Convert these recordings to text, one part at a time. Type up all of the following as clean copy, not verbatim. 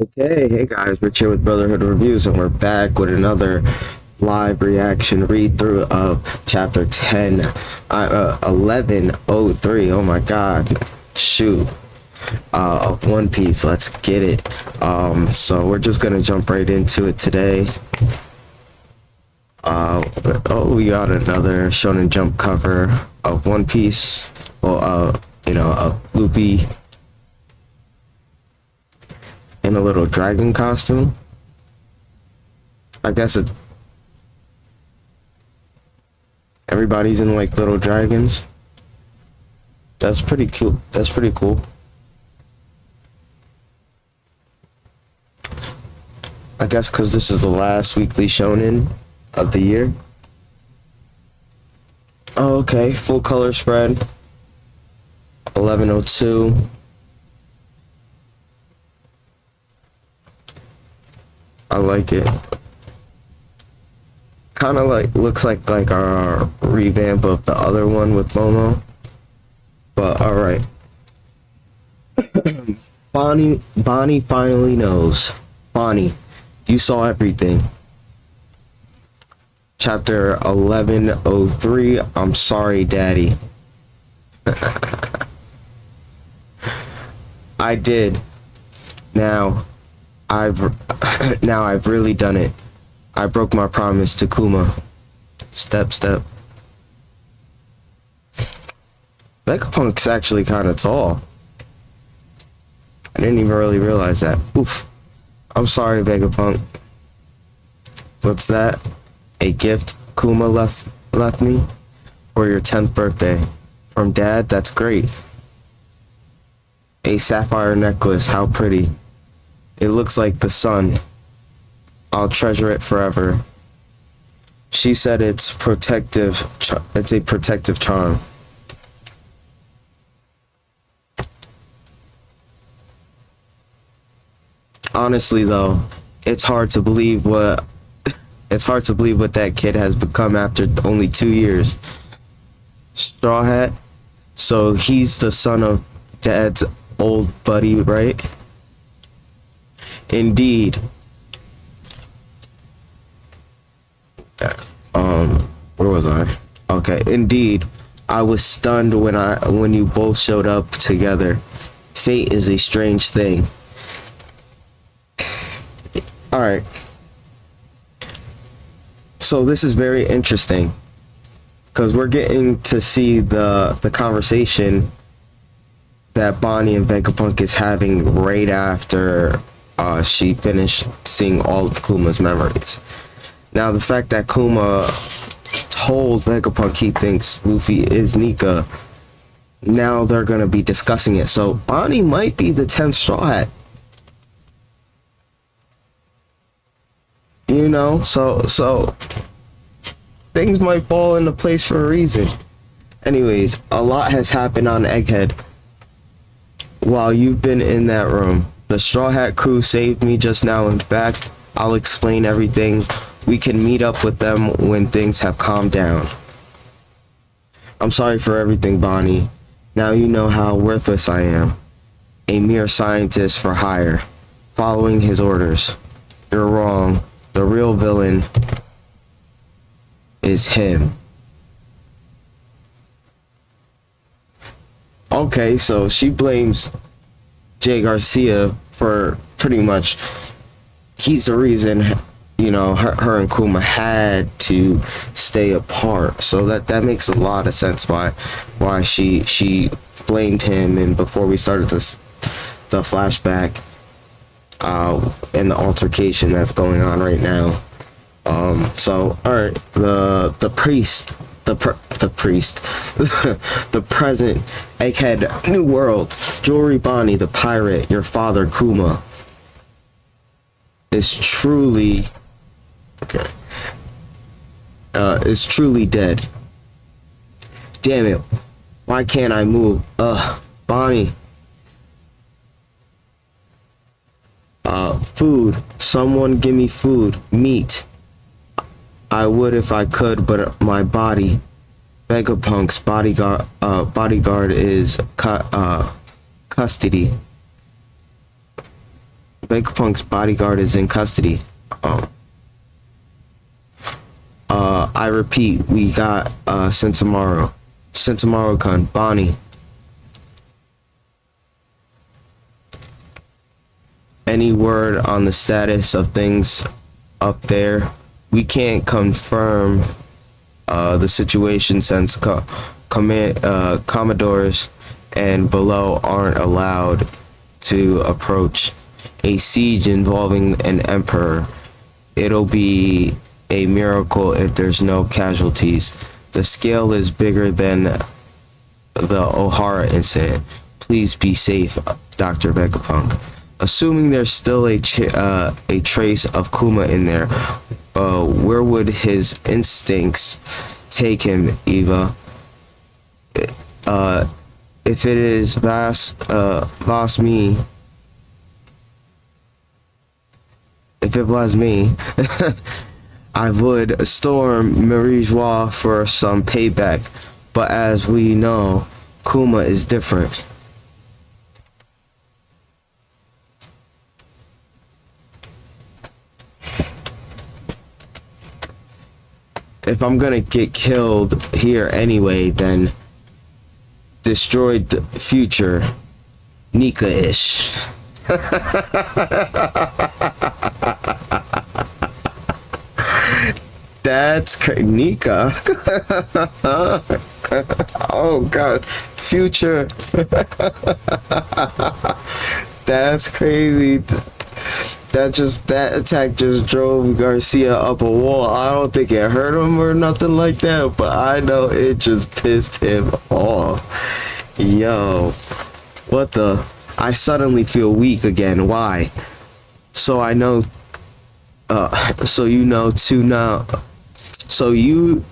Okay, hey guys, we're here with Brotherhood Reviews, and we're back with another live reaction read through of chapter 10, 1103. Oh my god, shoot, of One Piece. Let's get it. So we're just gonna jump right into it today. We got another Shonen Jump cover of One Piece. Well, of Luffy in a little dragon costume. I guess everybody's in like little dragons. That's pretty cute. That's pretty cool. I guess because this is the last weekly shonen of the year. Oh, okay. Full color spread. 1102. I like it. Kind of like looks like our revamp of the other one with Momo. But all right. Bonnie finally knows. Bonnie, you saw everything. Chapter 1103. I'm sorry, Daddy. I did. Now I've really done it. I broke my promise to Kuma. Step. Vegapunk's actually kind of tall. I didn't even really realize that. Oof. I'm sorry, Vegapunk. What's that? A gift Kuma left me for your 10th birthday. From Dad? That's great. A sapphire necklace. How pretty. It looks like the sun. I'll treasure it forever. She said it's protective. It's a protective charm. Honestly, though, it's hard to believe what that kid has become after only 2 years. Straw Hat. So he's the son of Dad's old buddy, right? Indeed. Where was I? Okay, indeed. I was stunned when you both showed up together. Fate is a strange thing. Alright. So this is very interesting, because we're getting to see the conversation that Bonnie and Vegapunk is having right after she finished seeing all of Kuma's memories. Now, the fact that Kuma told Vegapunk he thinks Luffy is Nika, now they're gonna be discussing it. So Bonnie might be the 10th Straw Hat. You know, so things might fall into place for a reason. Anyways, a lot has happened on Egghead while you've been in that room. The Straw Hat crew saved me just now. In fact, I'll explain everything. We can meet up with them when things have calmed down. I'm sorry for everything, Bonnie. Now you know how worthless I am. A mere scientist for hire, following his orders. You're wrong. The real villain is him. Okay, so she blames Jay Garcia for pretty much, he's the reason, you know, her and Kuma had to stay apart. So that makes a lot of sense why she blamed him. And before we started the flashback and the altercation that's going on right now. So all right, the priest, the priest, the present, Egghead, New World, Jewelry Bonnie, the pirate, your father Kuma is truly dead. Damn it, why can't I move? Bonnie. Food. Someone give me food. Meat. I would if I could, but my body. Vegapunk's bodyguard is custody. Vegapunk's bodyguard is in custody. Um, I repeat, we got Sentomaru. Sentomaru-kun, Bonnie. Any word on the status of things up there? We can't confirm the situation since commodores and below aren't allowed to approach. A siege involving an emperor. It'll be a miracle if there's no casualties. The scale is bigger than the O'Hara incident. Please be safe, Dr. Vegapunk. Assuming there's still a trace of Kuma in there, where would his instincts take him, Eva? If it is if it was me, I would storm Marijois for some payback. But as we know, Kuma is different. If I'm gonna get killed here anyway, then destroyed the future, Nika-ish. That's Nika. Oh god, future. That's crazy. That attack just drove Garcia up a wall. I don't think it hurt him or nothing like that, but I know it just pissed him off. Yo, what the? I suddenly feel weak again. Why? So I know. So you know to now. So you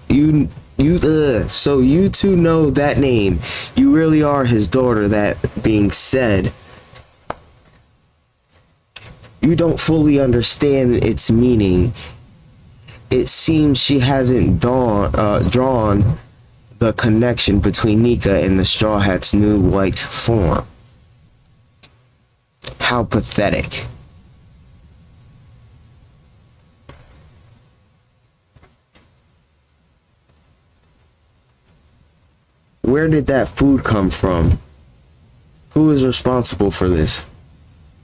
two know that name. You really are his daughter. That being said, you don't fully understand its meaning. It seems she hasn't drawn the connection between Nika and the Straw Hat's new white form. How pathetic. Where did that food come from? Who is responsible for this?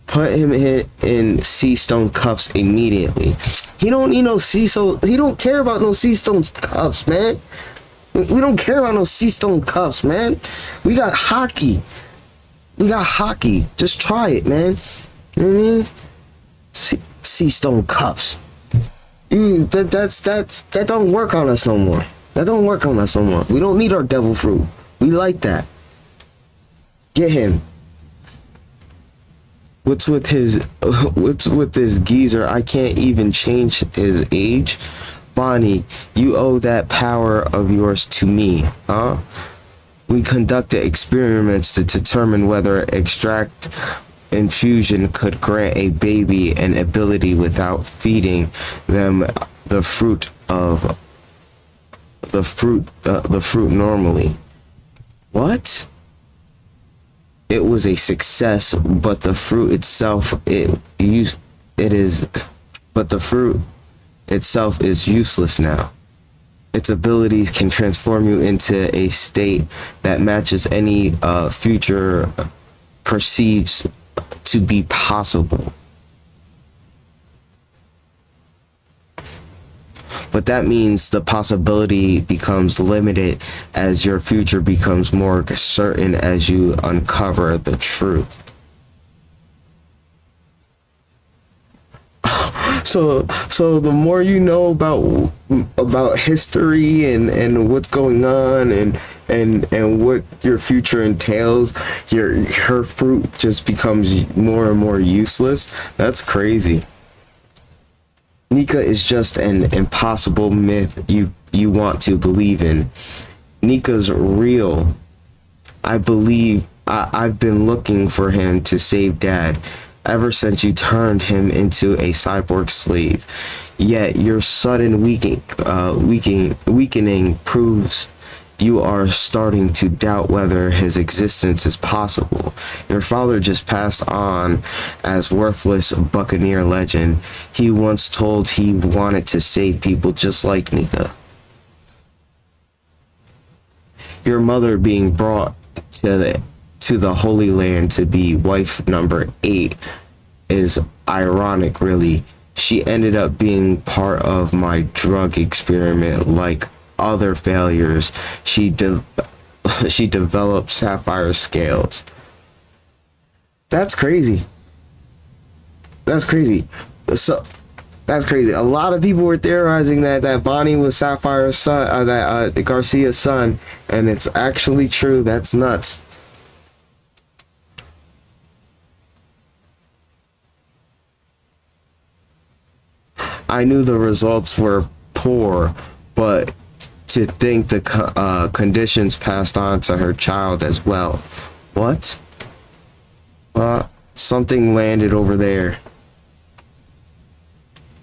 Put him in sea stone cuffs immediately. He don't need no he don't care about no sea stone cuffs, man. We don't care about no sea stone cuffs, man. We got hockey. Just try it, man. You know what I mean? Sea stone cuffs. That don't work on us no more. We don't need our devil fruit. We like that. Get him. What's with this geezer? I can't even change his age. Bonnie, you owe that power of yours to me, huh? We conducted experiments to determine whether extract infusion could grant a baby an ability without feeding them the fruit normally. What? It was a success, but the fruit itself is useless now. Its abilities can transform you into a state that matches any future perceives to be possible. But that means the possibility becomes limited as your future becomes more certain as you uncover the truth. So the more you know about history and what's going on and what your future entails, her fruit just becomes more and more useless. That's crazy. Nika is just an impossible myth you want to believe in. Nika's real. I believe I've been looking for him to save Dad ever since you turned him into a cyborg slave. Yet your sudden weakening proves you are starting to doubt whether his existence is possible. Your father just passed on as worthless buccaneer legend. He once told he wanted to save people just like Nika. Your mother being brought to the Holy Land to be wife number 8 is ironic, really. She ended up being part of my drug experiment. Like other failures, she developed sapphire scales. That's crazy. That's crazy. So that's crazy. A lot of people were theorizing that Bonnie was Sapphire's son, that Garcia's son, and it's actually true. That's nuts. I knew the results were poor, but to think the conditions passed on to her child as well. What? Something landed over there.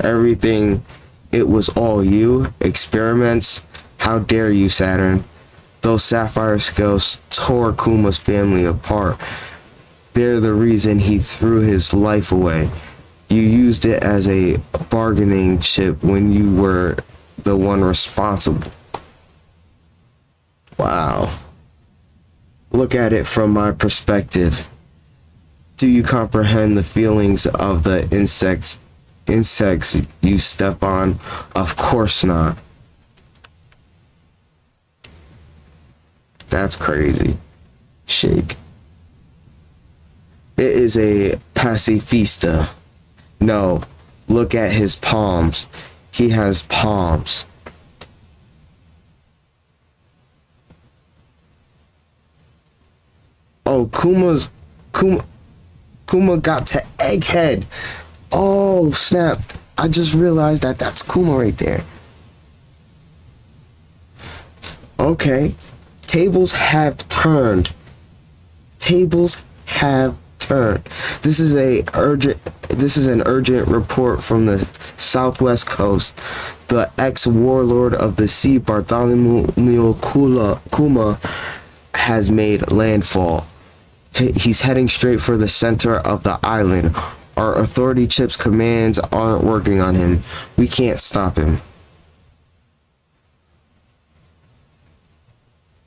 Everything, it was all you? Experiments? How dare you, Saturn? Those sapphire scales tore Kuma's family apart. They're the reason he threw his life away. You used it as a bargaining chip when you were the one responsible. Wow. Look at it from my perspective. Do you comprehend the feelings of the insects you step on? Of course not. That's crazy. Shake. It is a pacifista. No, look at his palms. He has palms. Oh, Kuma got to Egghead. Oh, snap. I just realized that that's Kuma right there. Okay. Tables have turned. Tables have turned. This is an urgent report from the southwest coast. The ex-warlord of the sea, Bartholomew Kuma, has made landfall. He's heading straight for the center of the island. Our authority chip's commands aren't working on him. We can't stop him.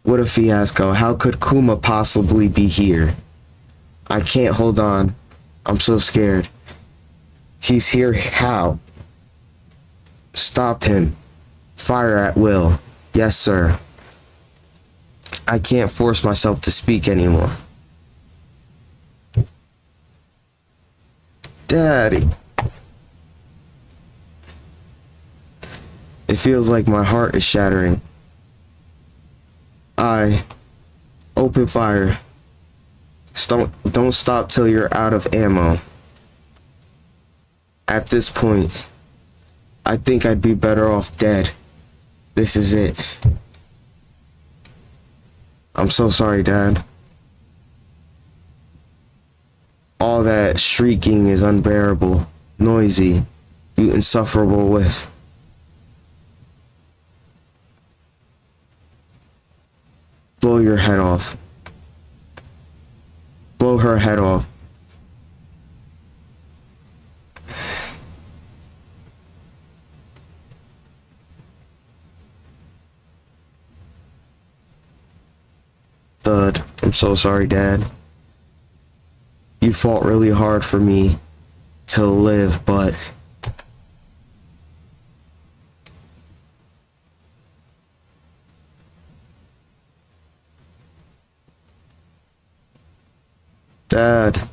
What a fiasco. How could Kuma possibly be here? I can't hold on. I'm so scared. He's here. How? Stop him. Fire at will. Yes, sir. I can't force myself to speak anymore. Daddy. It feels like my heart is shattering. Open fire. Don't stop till you're out of ammo. At this point, I think I'd be better off dead. This is it. I'm so sorry, Dad. All that shrieking is unbearable, noisy, you insufferable whiff. Blow your head off. Blow her head off. Thud. I'm so sorry, Dad. You fought really hard for me to live, but Dad,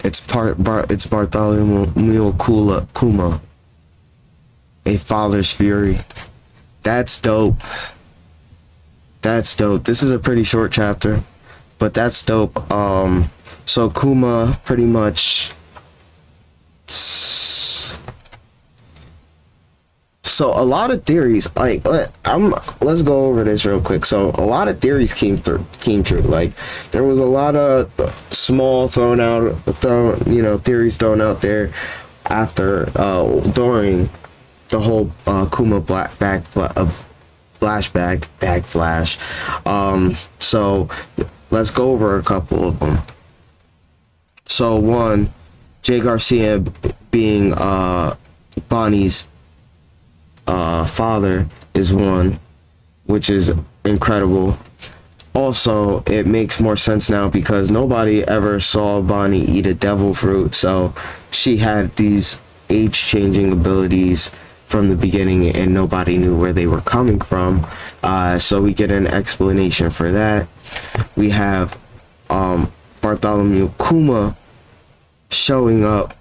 it's Bartholomew Kuma, a father's fury. That's dope. That's dope. This is a pretty short chapter, but that's dope. So Kuma pretty much. So a lot of theories, like let's go over this real quick. So a lot of theories came true. Like there was a lot of small theories thrown out there after during the whole Kuma flashback, backflash. So let's go over a couple of them. So one, Jay Garcia being Bonnie's father is one, which is incredible. Also, it makes more sense now because nobody ever saw Bonnie eat a devil fruit, so she had these age-changing abilities from the beginning and nobody knew where they were coming from. So we get an explanation for that. We have Bartholomew Kuma showing up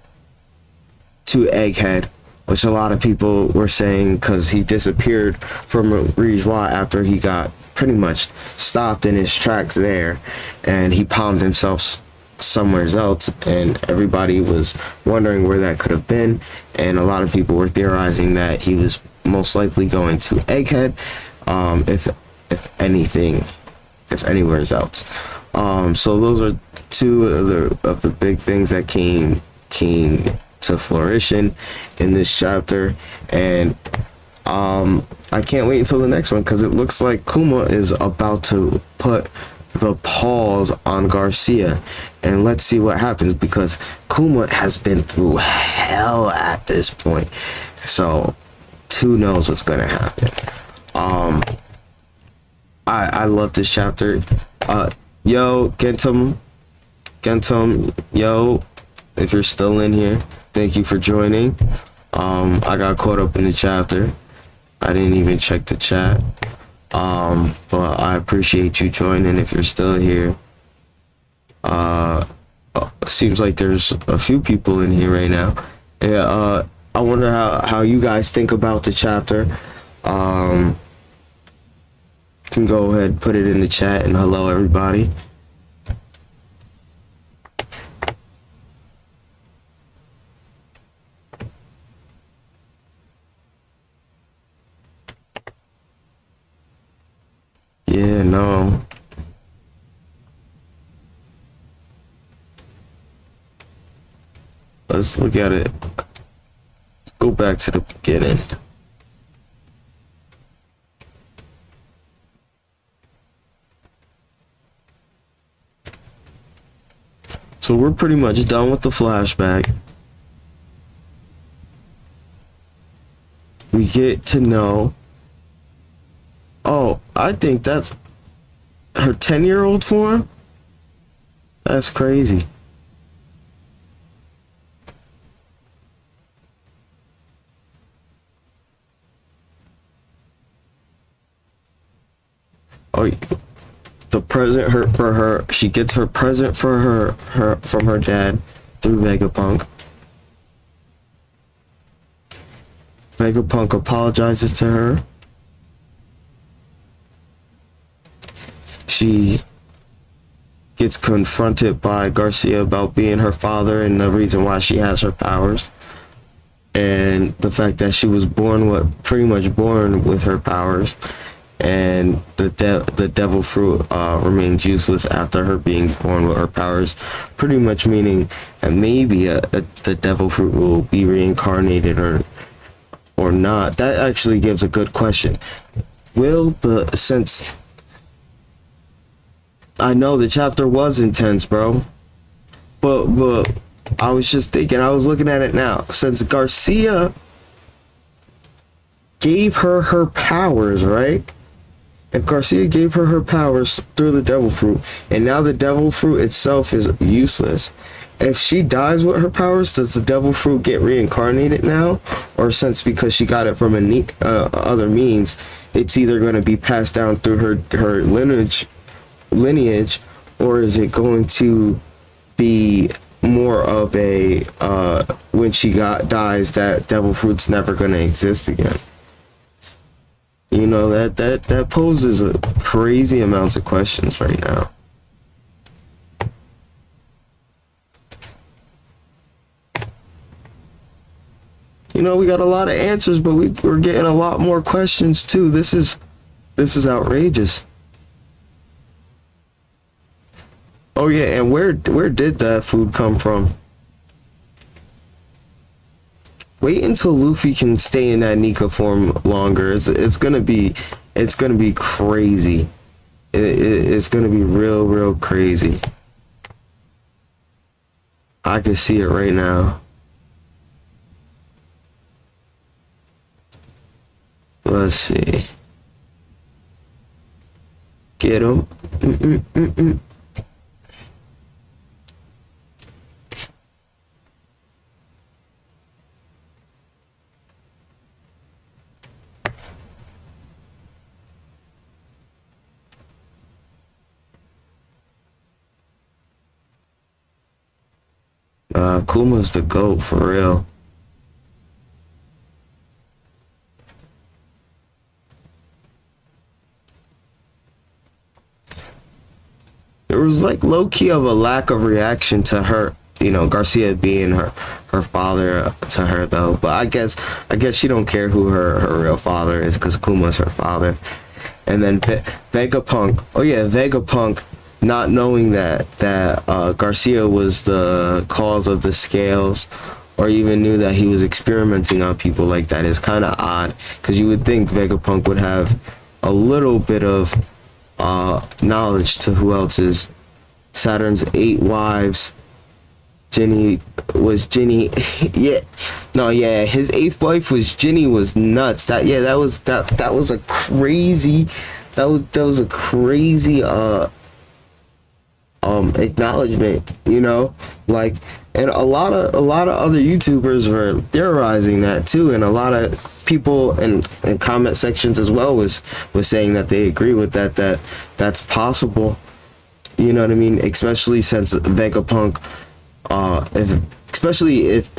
to Egghead, which a lot of people were saying because he disappeared from Rijwa after he got pretty much stopped in his tracks there, and he palmed himself somewhere else, and everybody was wondering where that could have been, and a lot of people were theorizing that he was most likely going to Egghead, if anything, if anywhere else. So those are two of the big things that came to fruition in this chapter, and I can't wait until the next one because it looks like Kuma is about to put the pause on Garcia, and let's see what happens because Kuma has been through hell at this point, so who knows what's gonna happen. I love this chapter. Yo, Gentum, yo, if you're still in here, thank you for joining. I got caught up in the chapter. I didn't even check the chat. But I appreciate you joining if you're still here. Seems like there's a few people in here right now. Yeah, I wonder how you guys think about the chapter. Can go ahead and put it in the chat, and hello everybody. Yeah, no. Let's look at it. Let's go back to the beginning. So we're pretty much done with the flashback. We get to know. Oh, I think that's her 10-year-old form? That's crazy. Oh, the present for her. She gets her present for her from her dad through Vegapunk. Vegapunk apologizes to her. She gets confronted by Garcia about being her father and the reason why she has her powers, and the fact that she was pretty much born with her powers, and the devil fruit remains useless after her being born with her powers, pretty much meaning that maybe the devil fruit will be reincarnated or not. That actually gives a good question. Since I know the chapter was intense, bro, but I was just thinking, I was looking at it now, since Garcia gave her powers, right? If Garcia gave her powers through the devil fruit, and now the devil fruit itself is useless, if she dies with her powers, does the devil fruit get reincarnated now? Or since because she got it from other means, it's either going to be passed down through her lineage, or is it going to be more of a when she dies, that devil fruit's never going to exist again? You know, that poses a crazy amounts of questions right now. You know, we got a lot of answers, but we're getting a lot more questions too. This is outrageous. Oh yeah, and where did that food come from? Wait until Luffy can stay in that Nika form longer. It's gonna be It's gonna be crazy. It's gonna be real crazy. I can see it right now. Let's see. Get him. Kuma's the GOAT for real. There was like low key of a lack of reaction to her, you know, Garcia being her father to her though. But I guess she don't care who her real father is because Kuma's her father. And then Vegapunk. Oh yeah, Vegapunk. Not knowing that Garcia was the cause of the scales, or even knew that he was experimenting on people like that is kind of odd, because you would think Vegapunk would have a little bit of knowledge to who else is Saturn's 8 wives. Ginny, yeah, no, yeah, his 8th wife was Ginny, was nuts. That was a crazy acknowledgement, you know, like, and a lot of other YouTubers were theorizing that too, and a lot of people in comment sections as well was saying that they agree with that's possible, you know what I mean, especially since Vegapunk, especially if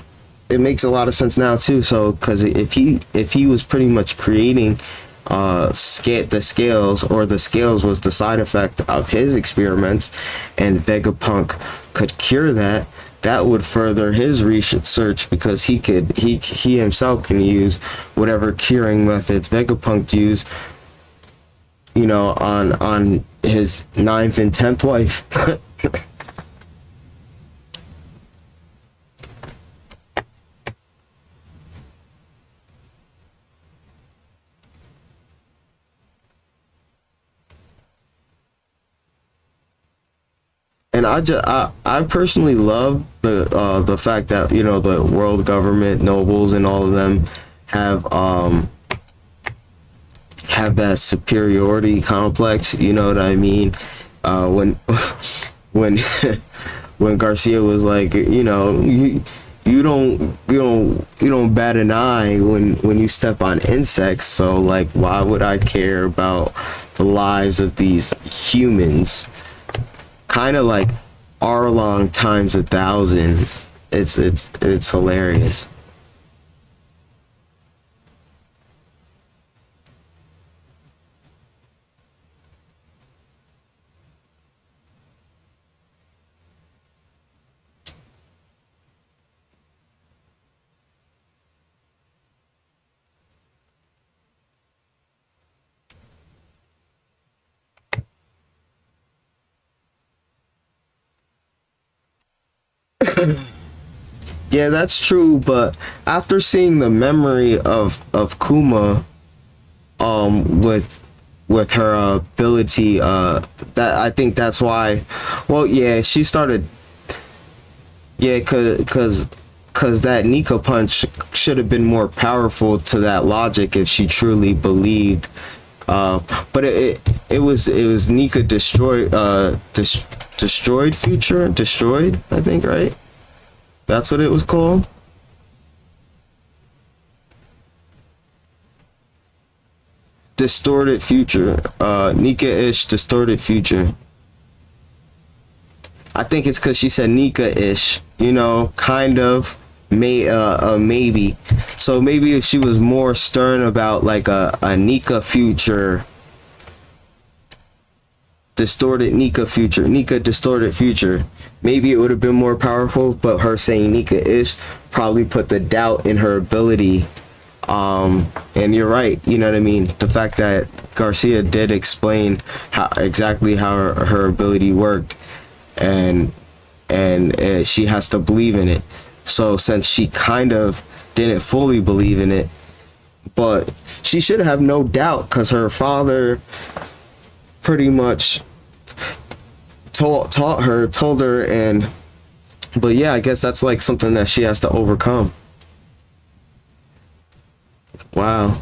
it makes a lot of sense now too, so because if he was pretty much creating the scales, or the scales was the side effect of his experiments, and Vegapunk could cure that would further his research, because he himself can use whatever curing methods Vegapunk used, you know, on his 9th and 10th wife. And I personally love the fact that, you know, the world government, nobles, and all of them have that superiority complex. You know what I mean? When when when Garcia was like, you know, you don't bat an eye when you step on insects. So like, why would I care about the lives of these humans? Kind of like Arlong times 1,000. It's hilarious. Yeah, that's true, but after seeing the memory of Kuma, with her ability, that I think that's why. Well, yeah, she started. Yeah, cause that Nika punch should have been more powerful to that logic if she truly believed. But it was Nika destroyed future, destroyed, I think, right? That's what it was called. Distorted future. Nika-ish distorted future. I think it's because she said Nika-ish. You know, kind of. Maybe. So maybe if she was more stern about like a Nika future. Distorted Nika future. Nika distorted future. Maybe it would have been more powerful, but her saying Nika-ish probably put the doubt in her ability. And you're right, you know what I mean? The fact that Garcia did explain exactly how her ability worked, and she has to believe in it. So since she kind of didn't fully believe in it, but she should have no doubt, because her father pretty much told her, and but yeah, I guess that's like something that she has to overcome. Wow.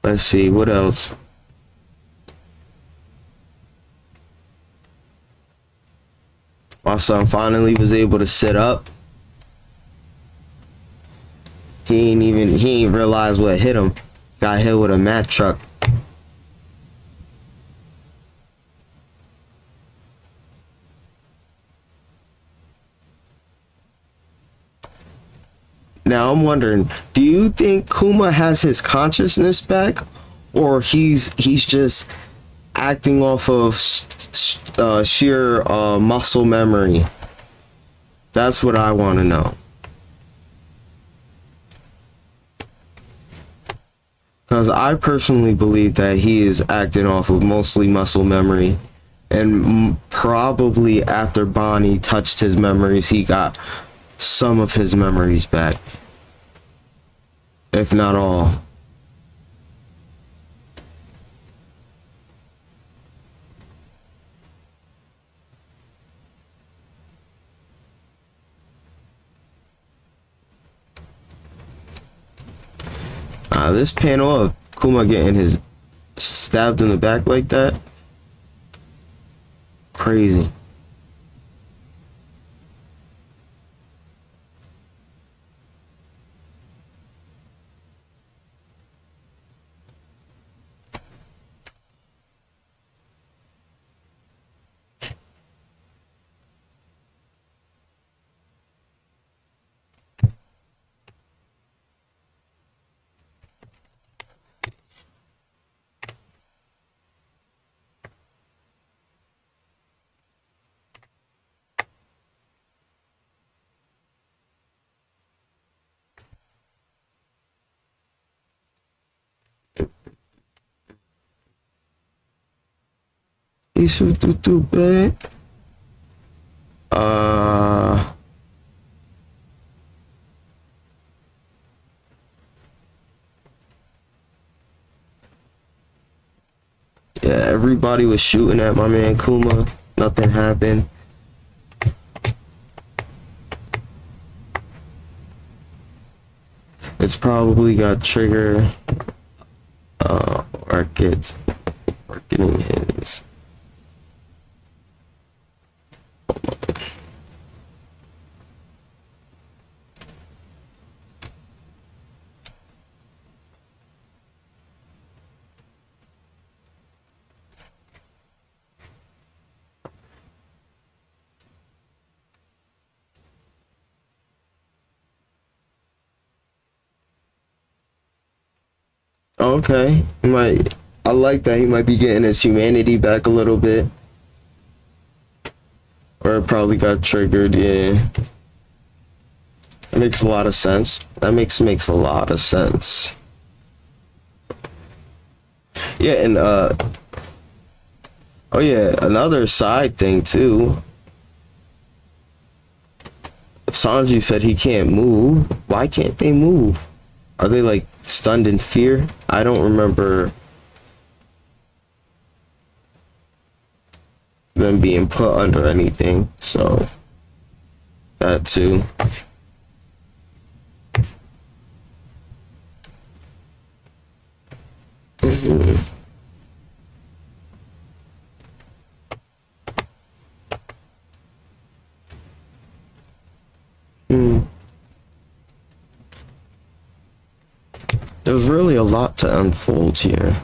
Let's see, what else? My son finally was able to sit up. He ain't realize what hit him. Got hit with a Mack truck. Now I'm wondering, do you think Kuma has his consciousness back, or he's just acting off of sheer muscle memory? That's what I want to know. Because I personally believe that he is acting off of mostly muscle memory, and probably after Bonnie touched his memories, he got some of his memories back, if not all. This panel of Kuma getting his stabbed in the back like that, crazy. He's too bad. Yeah, everybody was shooting at my man Kuma. Nothing happened. It's probably got trigger or getting his. Okay, I like that he might be getting his humanity back a little bit. Or it probably got triggered, yeah. That makes a lot of sense. That makes a lot of sense. Yeah, and oh yeah, another side thing too. Sanji said he can't move. Why can't they move? Are they like stunned in fear? I don't remember them being put under anything, so that too. There's really a lot to unfold here.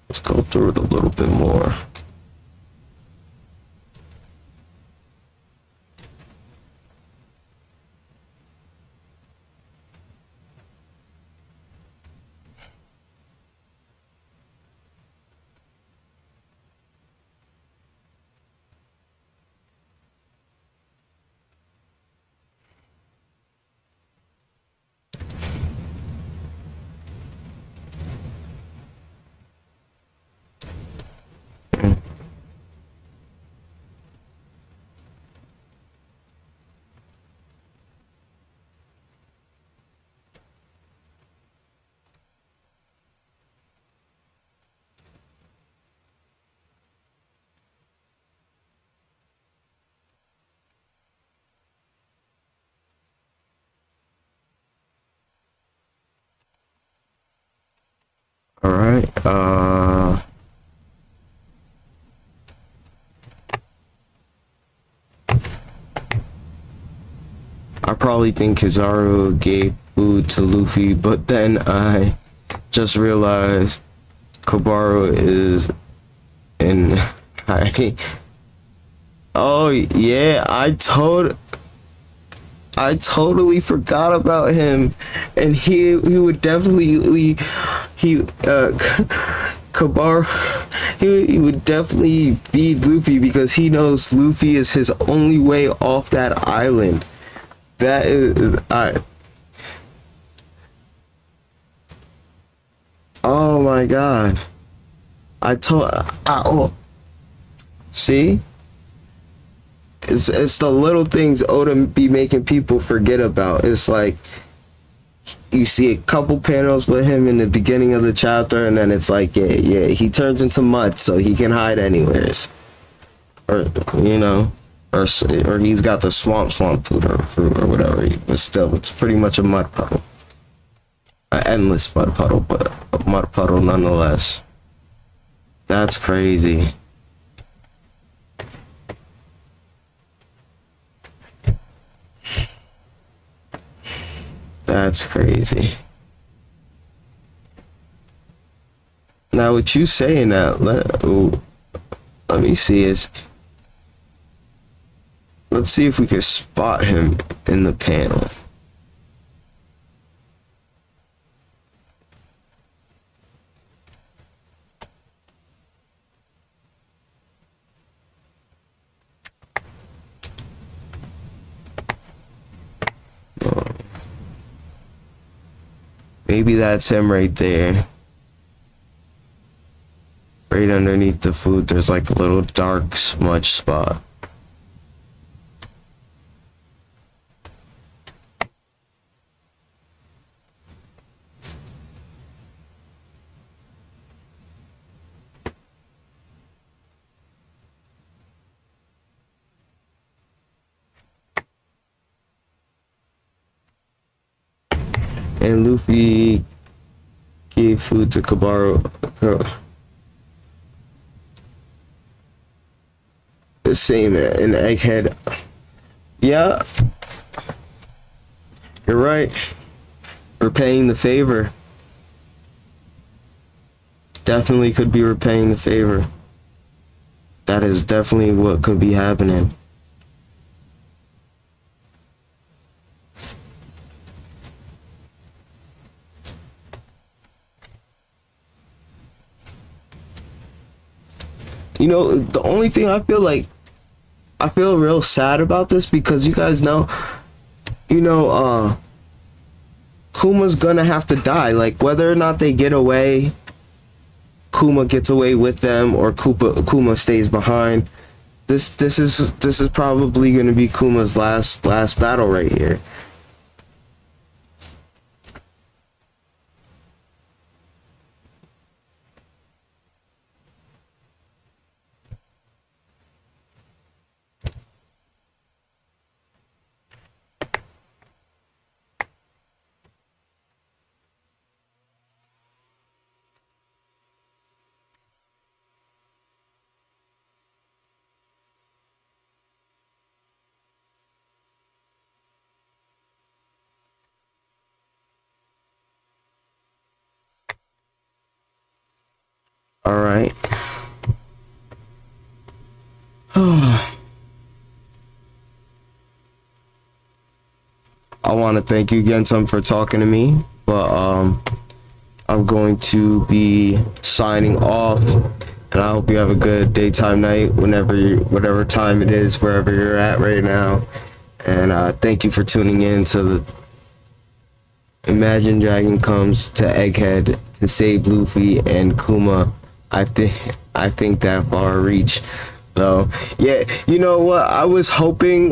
Let's go through it a little bit more. All right. I probably think Kizaru gave food to Luffy, but then I just realized Kobaru is in hiding. Oh yeah, I totally forgot about him, and he would definitely Kabar he would definitely feed Luffy because he knows Luffy is his only way off that island. That is oh my god. Oh, see? It's the little things Oda be making people forget about. It's like you see a couple panels with him in the beginning of the chapter, and then it's like, yeah, he turns into mud, so he can hide anywheres, or you know, or he's got the swamp fruit or whatever. But still, it's pretty much a mud puddle, an endless mud puddle, but a mud puddle nonetheless. That's crazy. That's crazy. Now, what you saying that? Let me see. Let's see if we can spot him in the panel. Maybe that's him right there. Right underneath the food, there's like a little dark smudge spot. And Luffy gave food to Kabaru. The same in Egghead. Yeah, you're right. Repaying the favor. Definitely could be repaying the favor. That is definitely what could be happening. You know, the only thing I feel real sad about this, because you guys know, Kuma's gonna have to die. Like, whether or not they get away, Kuma gets away with them, or Kuma stays behind. This is probably gonna be Kuma's last battle right here. All right. I want to thank you again, Tom, for talking to me, but I'm going to be signing off, and I hope you have a good daytime, night, whatever time it is, wherever you're at right now. And thank you for tuning in to the Imagine Dragon comes to Egghead to save Luffy and Kuma. I think that far reach, though. Yeah, you know what? I was hoping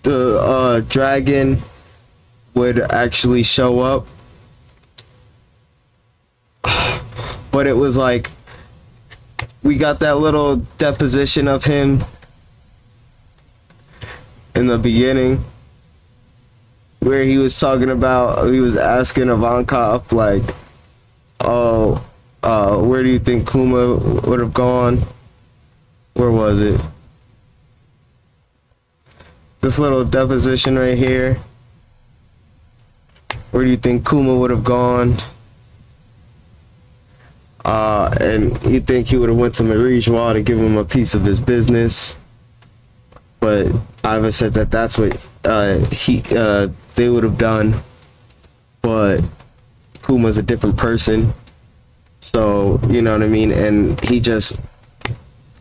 the dragon would actually show up, but it was like we got that little deposition of him in the beginning where he was asking Ivankov, like, Oh, where do you think Kuma would have gone? Where was it? This little deposition right here. Where do you think Kuma would have gone? And you think he would have went to Marijois to give him a piece of his business? But Iva said that that's what they would have done. But Kuma's a different person, so you know what I mean. And he just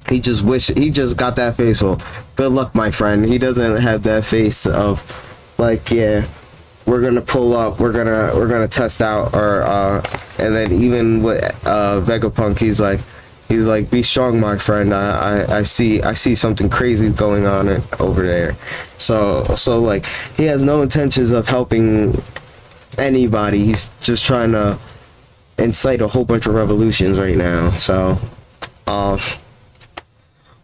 got that face. Well, good luck, my friend. He doesn't have that face of like, yeah, we're gonna pull up, we're gonna test out, or and then even with Vegapunk, he's like, be strong, my friend. I see something crazy going on over there. So like, he has no intentions of helping anybody. He's just trying to incite a whole bunch of revolutions right now. So,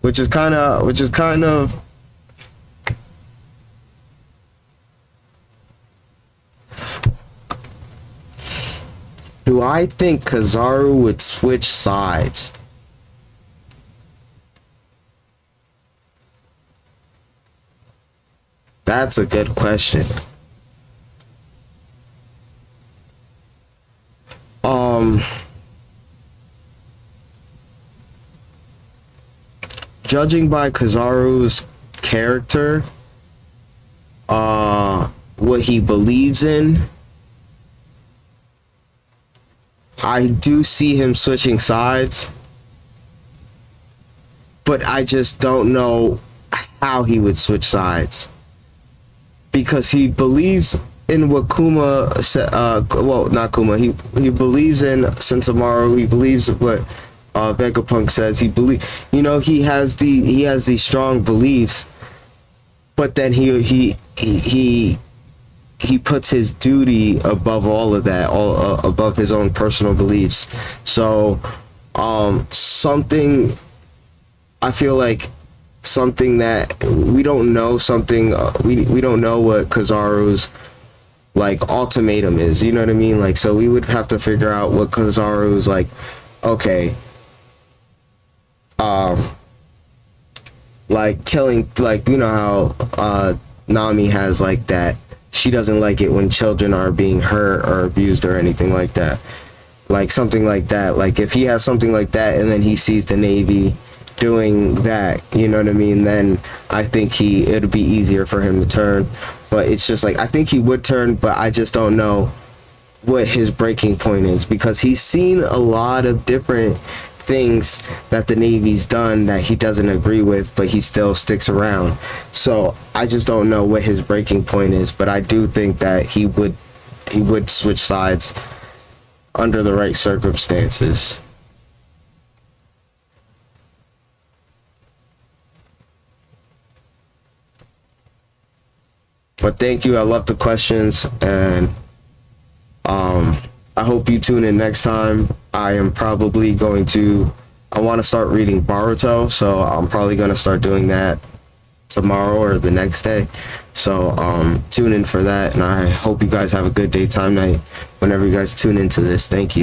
which is kind of do I think Kizaru would switch sides? That's a good question. Judging by Kizaru's character, what he believes in, I do see him switching sides, but I just don't know how he would switch sides, because he believes in what Kuma said. Well, not Kuma. He believes in Sentomaru. He believes what Vegapunk says. He has these strong beliefs, but then he puts his duty above all of that, above his own personal beliefs. So something, I feel like something that we don't know, we don't know what Kizaru's like ultimatum is, you know what I mean? Like, so we would have to figure out what Kizaru's like, okay, like killing, like, you know how Nami has like that, she doesn't like it when children are being hurt or abused or anything like that, like something like that. Like if he has something like that and then he sees the Navy doing that, you know what I mean, then I think it'd be easier for him to turn. But it's just like, I think he would turn, but I just don't know what his breaking point is, because he's seen a lot of different things that the Navy's done that he doesn't agree with, but he still sticks around. So I just don't know what his breaking point is, but I do think that he would switch sides under the right circumstances. But thank you. I love the questions, and I hope you tune in next time. I am probably going to, I want to start reading Boruto, so I'm probably going to start doing that tomorrow or the next day. So tune in for that, and I hope you guys have a good daytime, night, whenever you guys tune into this. Thank you.